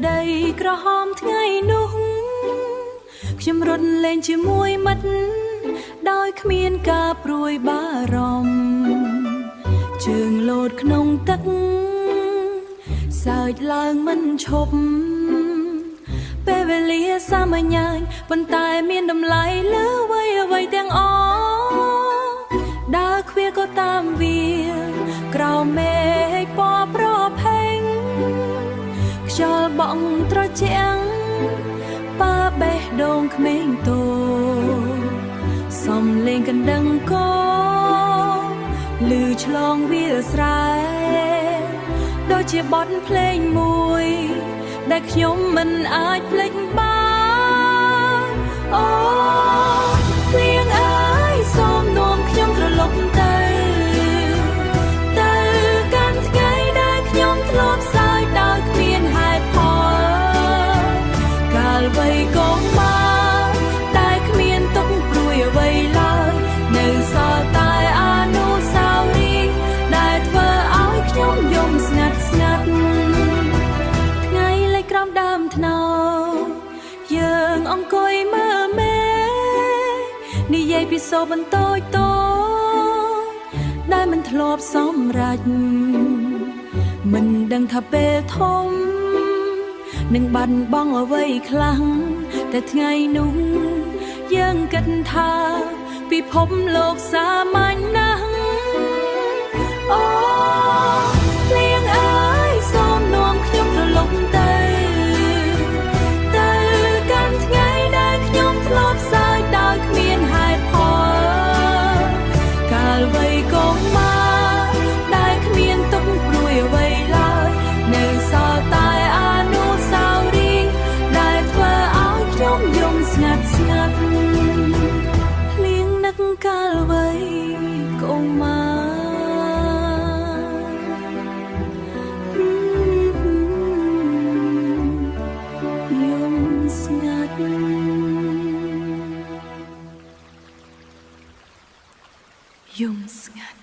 ដីក្រហមថ្ងៃនោះខ្ញុំរត់លេងជាមួយមិត្តដោយគ្មានការព្រួយបារម្ភជើងលោតក្នុងទឹកសើចឡើងមិនឈប់ពេលវេលាសាមញ្ញប៉ុន្តែមានតម្លៃលើអ្វីទាំងអស់ដើរឃ្វាក៏តាមវាក្រោមមេឃពណ៌ប្រផេងខ្យល់បក់ត្រជាក់ប៉ាបេះដូងក្មេងតូសំលេងកណ្ដឹងកឮឆ្លងវាលស្រែដូចជាបទភ្លេងមួយដែលខ្ញុំមិនអាចភ្លេចបានអូភ្លៀងអើយសូមនាំខ្ញុំត្រឡប់ទៅកាន់ថ្ងៃដែលខ្ញុំធ្លាប់សើចដោយគ្មានហេតុផលកាលវ័យកុមារតែគ្មានទុកព្រួយអ្វីឡើយនៅសល់តែអនុស្សាវរីយ៍ដែលធ្វើឲ្យខ្ញុំយំស្ងាត់ថ្ងៃលេចក្រោមដើមថ្នោតយើងអង្គុយមើលមេឃនិយាយពីសូរបន្តូចដែលមិនធ្លាប់សម្រេចមិនដឹងថាពេលធំនឹងបាត់បង់អ្វីខ្លះតែថ្ងៃនោះយើងគិតថាពិភពលោកសាមញ្ញណាស់អូភ្លៀងអើយសូមនាំខ្ញុំត្រឡប់ទៅកាន់ថ្ងៃដែលខ្ញុំធ្លាប់សើចដោយគ្មានហេតុផលកាលវ័យកុមារដែលគ្មានទុកព្រួយអ្វីឡើយនៅសល់តែអនុស្សាវរីយ៍ដែលធ្វើឲ្យខ្ញុំយំស្ងាត់ភ្លៀងនឹកកាលវ័យកុមារយំស្ងាត់យំស្ងាត់